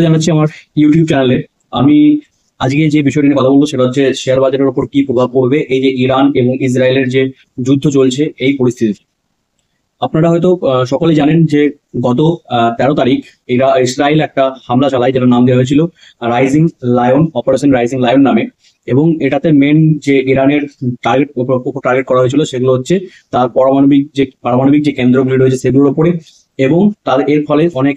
জানাচ্ছি আমার ইউটিউব চ্যানেলে। আমি আজকে যে বিষয়টি নিয়ে কথা বলবো সেটা হচ্ছে শেয়ার বাজারের উপর কি প্রভাব পড়বে এই যে ইরান এবং ইসরায়েলের যে যুদ্ধ চলছে এই পরিস্থিতি। আপনারা হয়তো সকলেই জানেন যে গত 13 তারিখ ইসরায়েল একটা হামলা চালায়, যেটার নাম দেওয়া হয়েছিল rising lion, operation rising lion নামে। এবং এটাতে মেন যে ইরানের টার্গেট করা হয়েছিল সেগুলো হচ্ছে তার পারমাণবিক যে কেন্দ্রগুলি রয়েছে সেগুলোর উপরে। এবং তার এর ফলে অনেক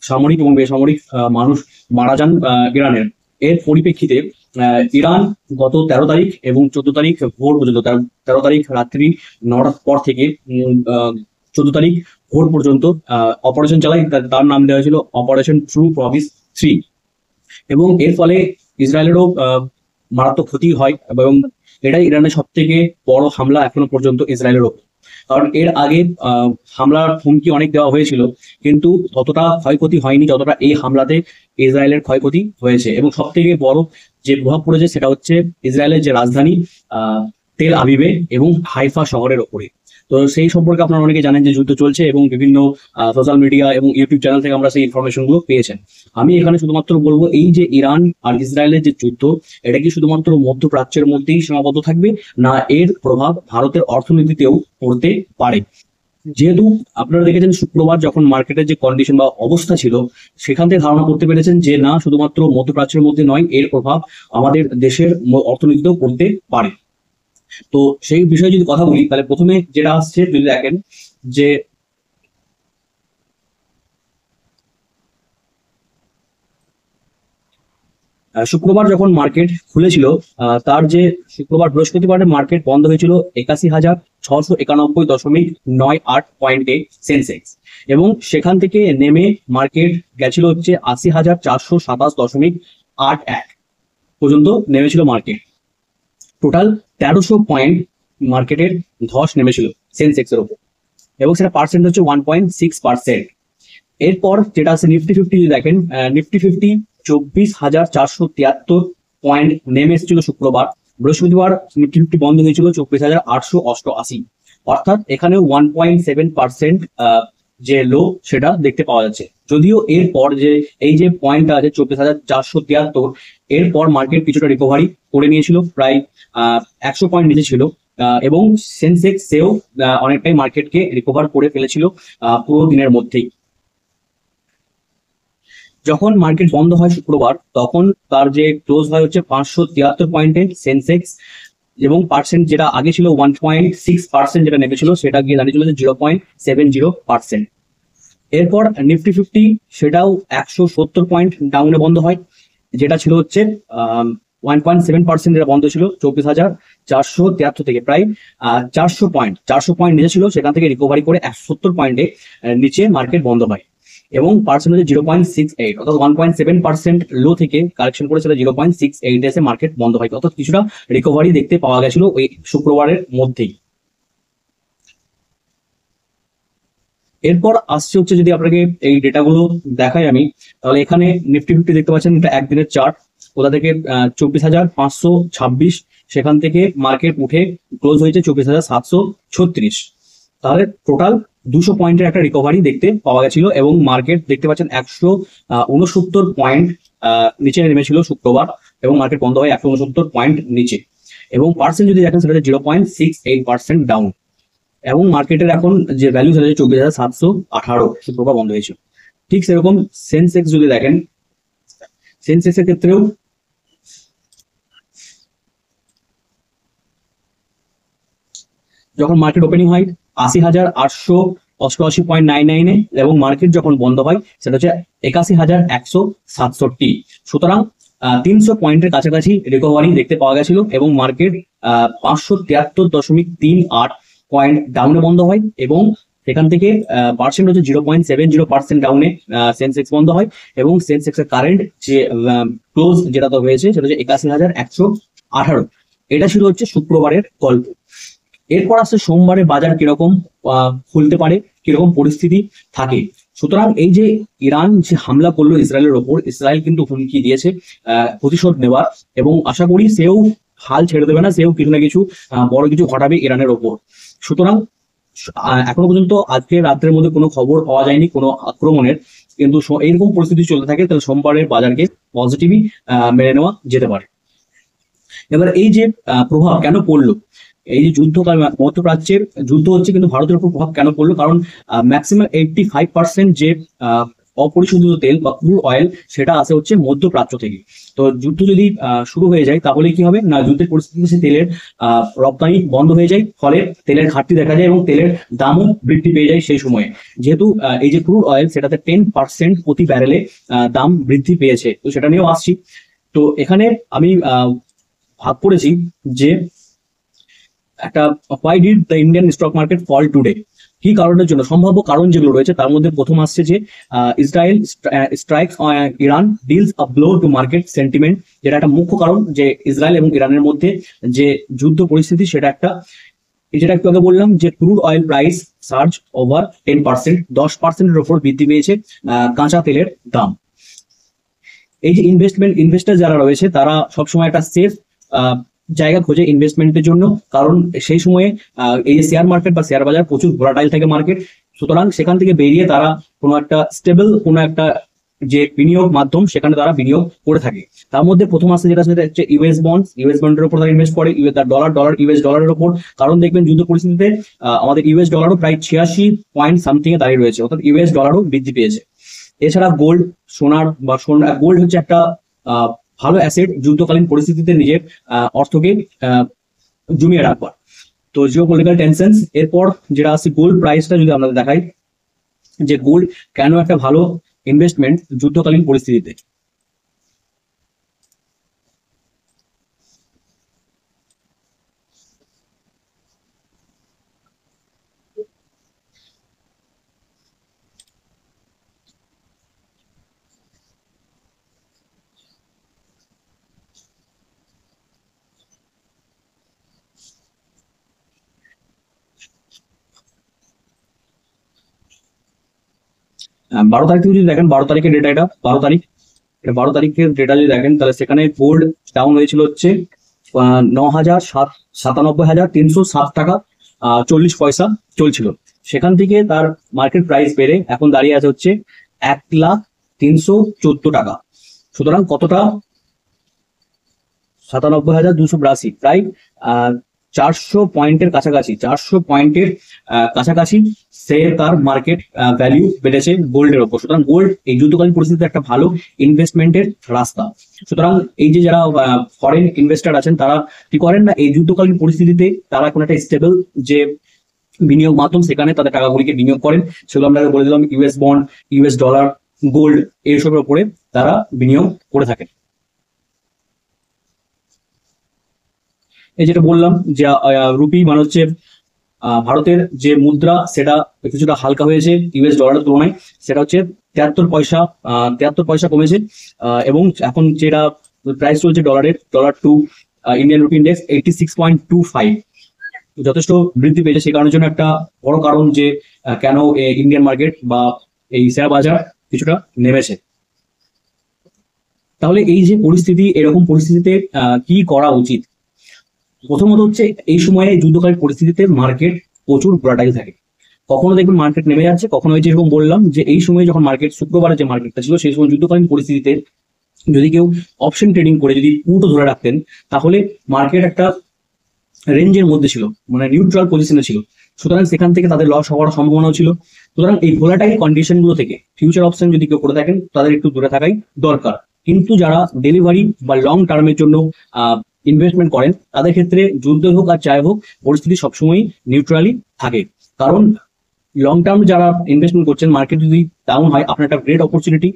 সামরিক এবং বেসামরিক মানুষ মারা যান ইরানের। এর পরিপ্রেক্ষিতে ইরান গত 13 তারিখ এবং 14 তারিখ ভোর পর্যন্ত, 13 তারিখ রাত্রি 9টার পর থেকে 14 তারিখ ভোর পর্যন্ত অপারেশন চালায়। তার নাম দেওয়া হয়েছিল অপারেশন ট্রু প্রমিস 3। এবং এর ফলে ইসরায়েলেরও মারাত্মক ক্ষতি হয় এবং এটাই ইরানের সব থেকে বড় হামলা এখনো পর্যন্ত ইসরায়েলের ওপর। কারণ এর আগে হামলার হুমকি অনেক দেওয়া হয়েছিল, কিন্তু ততটা ক্ষয়ক্ষতি হয়নি যতটা এই হামলাতে ইসরায়েলের ক্ষয়ক্ষতি হয়েছে। এবং সব থেকে বড় যে প্রভাব পড়েছে সেটা হচ্ছে ইসরায়েলের যে রাজধানী তেল আবিবে এবং হাইফা শহরের ওপরে। তো সেই সম্পর্কে আপনারা অনেকে জানেন যে যুদ্ধ চলছে এবং বিভিন্ন সোশ্যাল মিডিয়া এবং ইউটিউব চ্যানেল থেকে আমরা সেই ইনফরমেশন গুলো পেয়েছেন। আমি এখানে শুধুমাত্র বলবো, এই যে ইরান আর ইসরায়েলের যে যুদ্ধ, এটা কি শুধুমাত্র মধ্যপ্রাচ্যের মধ্যেই সীমাবদ্ধ থাকবে, না এর প্রভাব ভারতের অর্থনীতিতেও পড়তে পারে। যেহেতু আপনারা দেখেছেন শুক্রবার যখন মার্কেটের যে কন্ডিশন বা অবস্থা ছিল, সেখান থেকে ধারণা করতে পেরেছেন যে না, শুধুমাত্র মধ্যপ্রাচ্যের মধ্যে নয়, এর প্রভাব আমাদের দেশের অর্থনীতিতেও পড়তে পারে। তো সেই বিষয়ে যদি কথা বলি, তাহলে প্রথমে যেটা আসছে যদি দেখেন যে শুক্রবার যখন মার্কেট খুলেছিল, তার যে শুক্রবার বৃহস্পতিবারের মার্কেট বন্ধ হয়েছিল 81,691.98 পয়েন্টে সেন্সেক্স। এবং সেখান থেকে নেমে মার্কেট গেছিল হচ্ছে 80,427.81 পর্যন্ত নেমেছিল মার্কেট। টোটাল 1300 পয়েন্ট মার্কেটের ধস নেমেছিল সেন্সেক্স এর উপর, এবং সেটা পার্সেন্ট হচ্ছে 1.6%। এরপর যেটা আছে নিফটি ফিফটি, যদি দেখেন নিফটি ফিফটি 24,473 পয়েন্ট নেমে এসেছিল শুক্রবার। বৃহস্পতিবার নিফটি ফিফটি বন্ধ হয়েছিল 24,888, অর্থাৎ এখানেও 1.7% যে লো সেটা দেখতে পাওয়া যাচ্ছে। যদিও এরপর যে এই যে পয়েন্টটা আছে 24,473, এরপর মার্কেট কিছুটা রিকভারি করে নিয়েছিল, প্রায় 100 পয়েন্ট নিচে ছিল। এবং সেন্সেক্স সেও অনেকটাই মার্কেটকে রিকভার করে ফেলেছিল পুরো দিনের মধ্যেই। যখন মার্কেট বন্ধ হয় শুক্রবার, তখন তার যে ক্লোজ হয় হচ্ছে 573 পয়েন্টে সেন্সেক্স, এবং পার্সেন্ট যেটা আগে ছিল 1.6% যেটা নেমেছিল, সেটা গিয়ে দাঁড়িয়েছিল 0.70%। এরপর নিফটি ফিফটি সেটাও 170 পয়েন্ট ডাউনে বন্ধ হয়, যেটা ছিল হচ্ছে 1.7% যেটা বন্ধ ছিল 24,473 থেকে প্রায় 400 পয়েন্ট নিচে ছিল। সেখান থেকে রিকভারি করে 170 পয়েন্টে নিচে মার্কেট বন্ধ হয়, এবং পার্সেন্টেজ 0.68, অর্থাৎ 1.7% লো থেকে কারেকশন করে সেটা 0.68 এসে মার্কেট বন্ধ হয়। অর্থাৎ কিছুটা রিকভারি দেখতে পাওয়া গেছিল ওই শুক্রবারের মধ্যেই। এরপর আসছে হচ্ছে, যদি আপনাকে এই ডেটাগুলো দেখাই আমি, তাহলে এখানে নিফটি ফিফটি দেখতে পাচ্ছেন, এটা একদিনের চার্ট। কোথা থেকে 24,526, সেখান থেকে মার্কেট উঠে ক্লোজ হয়েছে 24,736। তাহলে টোটাল 200 পয়েন্টের একটা রিকভারি দেখতে পাওয়া গেছিল, এবং মার্কেট দেখতে পাচ্ছেন 169 পয়েন্ট নিচে নেমেছিল শুক্রবার, এবং মার্কেট বন্ধ হয় 169 পয়েন্ট নিচে। এবং পার্সেন্ট যদি দেখেন সেটা 0.68% ডাউন, এবং মার্কেটের এখন যে ভ্যালু সেটা 24,718 শুক্রবার বন্ধ হয়েছিল। ঠিক সেরকম সেন্সেক্স যদি দেখেন, সেন্সেক্স এর ক্ষেত্রেও যখন মার্কেট ওপেনিং হয় 80,888.99, এবং মার্কেট যখন বন্ধ হয় সেটা হচ্ছে 81,167। সুতরাং 300 পয়েন্টের কাছাকাছি রিকভারি দেখতে পাওয়া গেছিল, এবং মার্কেট 573.38 পয়েন্ট ডাউনে বন্ধ হয়, এবং সেখান থেকে পার্সেন্ট হচ্ছে 0.70% ডাউনে সেন্সেক্স বন্ধ হয়। এবং সেন্সেক্স এর কারেন্ট যে ক্লোজ যেটা তো হয়েছে সেটা হচ্ছে 81,118। এটা ছিল হচ্ছে শুক্রবারের গল্প। এরপর আসছে সোমবারে বাজার কিরকম খুলতে পারে, কিরকম পরিস্থিতি থাকে। সুতরাং এই যে ইরান যে হামলা করলো ইসরায়েলের ওপর, ইসরায়েল কিন্তু হুমকি দিয়েছে প্রতিশোধ নেওয়ার, এবং আশা করি সেও হাল ছেড়ে দেবে না, সেও কিছু না কিছু বড় কিছু ঘটাবে ইরানের ওপর। সুতরাং এখনো পর্যন্ত আজকে রাত্রের মধ্যে কোনো খবর পাওয়া যায়নি কোনো আক্রমণের, কিন্তু এইরকম পরিস্থিতি চলতে থাকে তাহলে সোমবারের বাজারকে পজিটিভই মেনে নেওয়া যেতে পারে। এবার এই যে প্রভাব কেন পড়লো, এই যে যুদ্ধ মধ্যপ্রাচ্যের যুদ্ধ হচ্ছে কিন্তু ভারতের উপর প্রভাব কেন পড়লো, কারণ ম্যাক্সিমাম 85% যে অপরিশোধিত তেল বা ক্রুড অয়েল সেটা আসে হচ্ছে মধ্যপ্রাচ্য থেকে। তো যুদ্ধ যদি শুরু হয়ে যায় তাহলে কি হবে না, যুদ্ধের পরিস্থিতিতে সে তেলের রপ্তানি বন্ধ হয়ে যায়, ফলে তেলের ঘাটতি দেখা যায় এবং তেলের দামও বৃদ্ধি পেয়ে যায় সেই সময়ে। যেহেতু এই যে ক্রুড অয়েল সেটাতে 10% প্রতি ব্যারেলে দাম বৃদ্ধি পেয়েছে, তো সেটা নিয়েও আসছি। তো এখানে আমি ভাগ করেছি যে একটা why did the Indian stock market fall today, কি কারণের জন্য, সম্ভাব্য কারণ যেগুলো রয়েছে তার মধ্যে প্রথম আসছে যে Israel strikes Iran deals a blow to market sentiment, যেটা একটা মুখ্য কারণ যে ইসরায়েল এবং ইরানের মধ্যে যে যুদ্ধ পরিস্থিতি সেটা একটা, যেটা একটু আগে বললাম যে crude oil price surge over 10%, 10%-এর ওপর বৃদ্ধি পেয়েছে কাঁচা তেলের দাম। এই যে ইনভেস্টার যারা রয়েছে তারা সবসময় একটা সেফ জায়গা খোঁজে ইনভেস্টমেন্টের জন্য, কারণ সেই সময়ে এই যে শেয়ার মার্কেট বা শেয়ার বাজার প্রচুর ভোলাটাইল থাকে মার্কেট, সুতরাং সেখান থেকে বেরিয়ে তারা কোনো একটা স্টেবল কোনো একটা যে বিনিয়োগ মাধ্যম সেখানে তারা বিনিয়োগ করে থাকে। তার মধ্যে প্রথম আসছে যেটা সেটা হচ্ছে ইউএস বন্ডের উপর তারা ইনভেস্ট করে, ডলার ইউএস ডলারের উপর, কারণ দেখবেন যুদ্ধ পরিস্থিতিতে আমাদের ইউএস ডলারও প্রায় 86 পয়েন্ট সামথিং এ দাঁড়িয়ে রয়েছে, অর্থাৎ ইউএস ডলারও বৃদ্ধি পেয়েছে। এছাড়া গোল্ড, গোল্ড হচ্ছে একটা ভালো অ্যাসেট যুদ্ধকালীন পরিস্থিতিতে নিজের অর্থকে জমিয়ে রাখবার। তো জিওপলিটিক্যাল টেনশন, এরপর যেটা আছে গোল্ড প্রাইসটা যদি আমরা দেখাই যে গোল্ড কেন একটা ভালো ইনভেস্টমেন্ট যুদ্ধকালীন পরিস্থিতিতে। বারো তারিখ থেকে যদি দেখেন, 12 তারিখের ডেটা, এটা 12 তারিখের ডেটা যদি দেখেন তাহলে সেখানে গোল্ড ডাউন হয়েছিল হচ্ছে 97,307 টাকা 40 পয়সা চলছিল, সেখান থেকে তার মার্কেট প্রাইস বেড়ে এখন দাঁড়িয়ে আছে হচ্ছে 1,03,14 টাকা। সুতরাং কতটা, 97,282, প্রায় 400 পয়েন্টের কাছাকাছি, 400 পয়েন্টের কাছাকাছি সে তার মার্কেট ভ্যালু বেড়েছে গোল্ডের ওপর। সুতরাং গোল্ড এই যুদ্ধকালীন পরিস্থিতিতে একটা ভালো ইনভেস্টমেন্টের রাস্তা। সুতরাং এই যে যারা ফরেন ইনভেস্টর আছেন তারা কি করেন না, এই যুদ্ধকালীন পরিস্থিতিতে তারা কোনো একটা স্টেবল যে বিনিয়োগ মাধ্যম সেখানে তাদের টাকাগুলিকে বিনিয়োগ করেন, সেগুলো আমরা বলে দিলাম US bond, US dollar, gold, এইসবের উপরে তারা বিনিয়োগ করে থাকেন। এই যেটা বললাম যে রুপি মানে হচ্ছে ভারতের যে মুদ্রা সেটা কিছুটা হালকা হয়েছে ইউএস ডলারের তুলনায়, সেটা হচ্ছে 73 পয়সা কমেছে, এবং এখন যেটা প্রাইস চলছে ডলারের, dollar to Indian rupee index 86.25, যথেষ্ট বৃদ্ধি পেয়েছে। সেই কারণের জন্য একটা বড় কারণ যে কেন ইন্ডিয়ান মার্কেট বা এই শেয়ার বাজার কিছুটা নেমেছে। তাহলে এই যে পরিস্থিতি, এরকম পরিস্থিতিতে কি করা উচিত? প্রথমত হচ্ছে এই সময়ে যুদ্ধকালীন পরিস্থিতিতে মার্কেট প্রচুর ভোলাটাইল থাকে, কখনো দেখবেন মার্কেট নেমে যাচ্ছে, কখনো যেরকম বললাম যে এই সময় যখন মার্কেট শুক্রবারে যে মার্কেটটা ছিল সেই সময় যুদ্ধকালীন পরিস্থিতিতে যদি কেউ অপশন ট্রেডিং করে যদি পুটও ধরে রাখতেন তাহলে মার্কেট একটা রেঞ্জের মধ্যে ছিল, মানে নিউট্রাল পজিশনে ছিল, সুতরাং সেখান থেকে তাদের লস হওয়ার সম্ভাবনাও ছিল। সুতরাং এই ভোলাটাইল কন্ডিশন গুলো থেকে ফিউচার অপশন যদি কেউ করে থাকেন তাদের একটু দূরে থাকাই দরকার। কিন্তু যারা ডেলিভারি বা লং টার্মের জন্য ইনভেস্টমেন্ট করেন তাদের ক্ষেত্রে যুদ্ধ হোক আর যাই হোক পরিস্থিতি সবসময় নিউট্রালি থাকে, কারণ লং টার্ম যারা ইনভেস্টমেন্ট করছেন মার্কেট যদি ডাউন হয় আপনার একটা গ্রেট অপরচুনিটি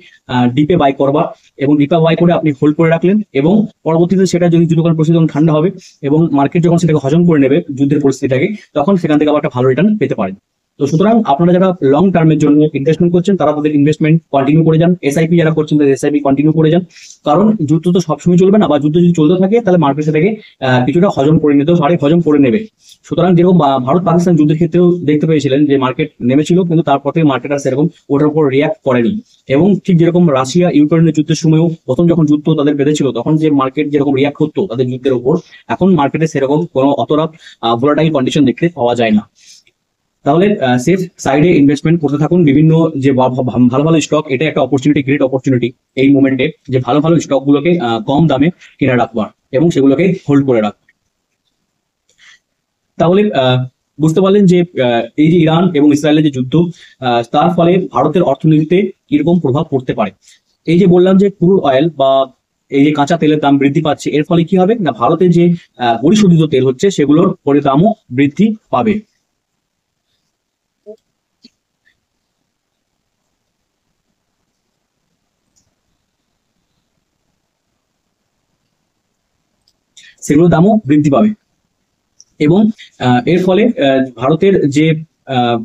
ডিপে বাই করবার, এবং ডিপে বাই করে আপনি হোল্ড করে রাখলেন, এবং পরবর্তীতে সেটা যদি যুদ্ধকালীন পরিস্থিতি যখন ঠান্ডা হবে এবং মার্কেট যখন সেটাকে হজম করে নেবে যুদ্ধের পরিস্থিতিটাকে, তখন সেখান থেকে আবার একটা ভালো রিটার্ন পেতে পারেন। তো সুতরাং আপনারা যারা লং টার্মের জন্য ইনভেস্টমেন্ট করছেন তারা তাদের ইনভেস্টমেন্ট কন্টিনিউ করে যান, এসআইপি যারা করছেন তাদের এসআইপি কন্টিনিউ করে যান, কারণ যুদ্ধ তো সবসময় চলবে না, বা যুদ্ধ যদি চলতে থাকে তাহলে মার্কেট সেটাকে কিছুটা হজম করে নিতেও পারে, হজম করে নেবে। সুতরাং যেরকম ভারত পাকিস্তান যুদ্ধের ক্ষেত্রেও দেখতে পেয়েছিলেন যে মার্কেট নেমেছিল কিন্তু তারপর থেকে মার্কেট আর সেরকম ওটার উপর রিয়াক্ট করেনি, এবং ঠিক যেরকম রাশিয়া ইউক্রেনের যুদ্ধের সময়ও প্রথম যখন যুদ্ধ তাদের বেঁধেছিল তখন যে মার্কেট যেরকম রিয়াক্ট করতো তাদের যুদ্ধের উপর, এখন মার্কেটে সেরকম কোনো অতটা ভোলাটাইল কন্ডিশন দেখতে পাওয়া যায় না। তাহলে সেফ সাইডে ইনভেস্টমেন্ট করতে থাকুন। বিভিন্ন যে ভালো ভালো স্টক, এটা একটা অপরচুনিটি, গ্রেট অপরচুনিটি এই মুমেন্টে, যে ভালো ভালো স্টক গুলোকে কম দামে কিনে রাখবার এবং সেগুলোকে হোল্ড করে রাখবার। তাহলে বুঝতে পারলেন যে এই যে ইরান এবং ইসরায়েলের যে যুদ্ধ, তার ফলে ভারতের অর্থনীতিতে কিরকম প্রভাব পড়তে পারে। এই যে বললাম যে ক্রুড অয়েল বা এই যে কাঁচা তেলের দাম বৃদ্ধি পাচ্ছে, এর ফলে কি হবে না, ভারতের যে পরিশোধিত তেল হচ্ছে সেগুলোর পরে দামও বৃদ্ধি পাবে। সেগুলোর দামও বৃদ্ধি পাবে এবং এর ফলে ভারতের যে আহ,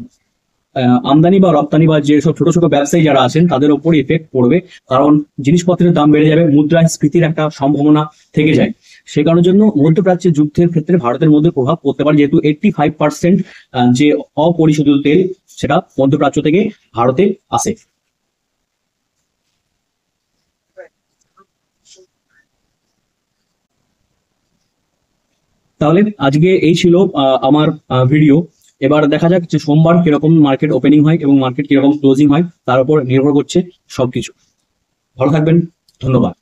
আমদানি বা রপ্তানি বা যে সব ছোট ছোট ব্যবসায়ী যারা আছেন তাদের উপর ইফেক্ট পড়বে, কারণ জিনিসপত্রের দাম বেড়ে যাবে, মুদ্রাস্ফীতির একটা সম্ভাবনা থেকে যায়। সে কারণের জন্য মধ্যপ্রাচ্যের যুদ্ধের ক্ষেত্রে ভারতের মধ্যে প্রভাব পড়তে পারে, যেহেতু 85% যে অপরিশোধিত তেল সেটা মধ্যপ্রাচ্য থেকে ভারতে আসে। তাহলে আজকে এই ছিল আমার ভিডিও। এবার দেখা যাক যে সোমবার কিরকম মার্কেট ওপেনিং হয় এবং মার্কেট কিরকম ক্লোজিং হয়, তার উপর নির্ভর করছে সবকিছু। ভালো থাকবেন, ধন্যবাদ।